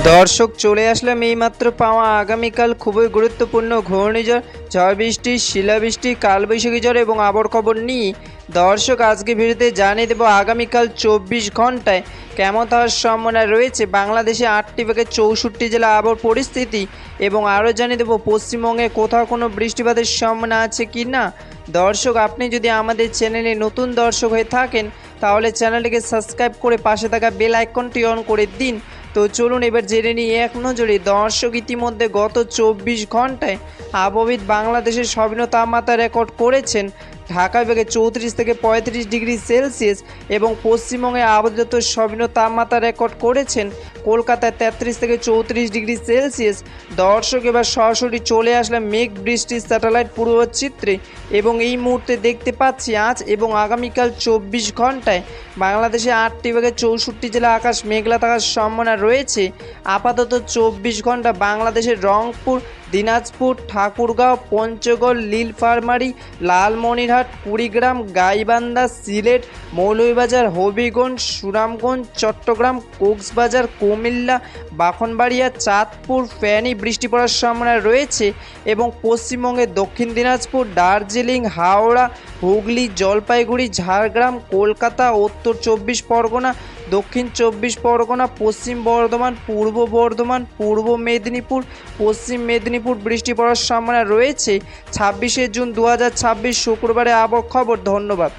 দর্শক চলে আসলাম এইমাত্র পাওয়া আগামীকাল খুবই গুরুত্বপূর্ণ ঘূর্ণিঝড়, ঝড় বৃষ্টি, শিলাবৃষ্টি, কালবৈশাখী ঝড় এবং আবহাওয়ার খবর নিয়ে। দর্শক আজকে ভিডিওতে জানিয়ে দেবো আগামীকাল 24 ঘন্টায় কেমন হওয়ার সম্ভাবনা রয়েছে বাংলাদেশে 8টি থেকে 64 জেলা আবহাওয়ার পরিস্থিতি, এবং আরও জানিয়ে দেবো পশ্চিমবঙ্গে কোথাও কোনো বৃষ্টিপাতের সম্ভাবনা আছে কি না। দর্শক আপনি যদি আমাদের চ্যানেলে নতুন দর্শক হয়ে থাকেন তাহলে চ্যানেলটিকে সাবস্ক্রাইব করে পাশে থাকা বেল আইকনটি অন করে দিন। তো চলুন এবার জেনে নিই এক নজরে। দর্শক ইতিমধ্যে গত 24 ঘন্টায় আবহবিদ বাংলাদেশের সর্বনিম্ন তাপমাত্রা রেকর্ড করেছেন ঢাকা বিভাগে 34 থেকে 35 ডিগ্রি সেলসিয়াস, এবং পশ্চিমবঙ্গে আবহাওয়া সর্বনিম্ন তাপমাত্রা রেকর্ড করেছেন কলকাতায় 33 থেকে 34 ডিগ্রি সেলসিয়াস। দর্শক এবার সরাসরি চলে আসলাম মেঘ বৃষ্টির স্যাটেলাইট পূর্বচিত্রে, এবং এই মুহূর্তে দেখতে পাচ্ছি আজ এবং আগামীকাল 24 ঘন্টায় বাংলাদেশে 8টি থেকে 64 জেলা আকাশ মেঘলা থাকার সম্ভাবনা রয়েছে। আপাতত 24 ঘন্টা বাংলাদেশের রংপুর, দিনাজপুর, ঠাকুরগাঁও, পঞ্চগড়, নীলফামারী, লালমনিরহাট, কুড়িগ্রাম, গাইবান্ধা, সিলেট, মৌলভীবাজার, হবিগঞ্জ, সুনামগঞ্জ, চট্টগ্রাম, কক্সবাজার, কুমিল্লা, ব্রাহ্মণবাড়িয়া, চাঁদপুর, ফেনী বৃষ্টি পড়ার সম্ভাবনা রয়েছে, এবং পশ্চিমবঙ্গের দক্ষিণ দিনাজপুর, দার্জিলিং, হাওড়া, হুগলি, জলপাইগুড়ি, ঝাড়গ্রাম, কলকাতা, উত্তর 24 পরগনা, দক্ষিণ 24 পরগনা, পশ্চিম বর্ধমান, পূর্ব বর্ধমান, পূর্ব মেদিনীপুর, পশ্চিম মেদিনীপুর বৃষ্টি পড়ার সম্ভাবনা রয়েছে। 26শে জুন 2026 শুক্রবারে আবহাওয়া খবর। ধন্যবাদ।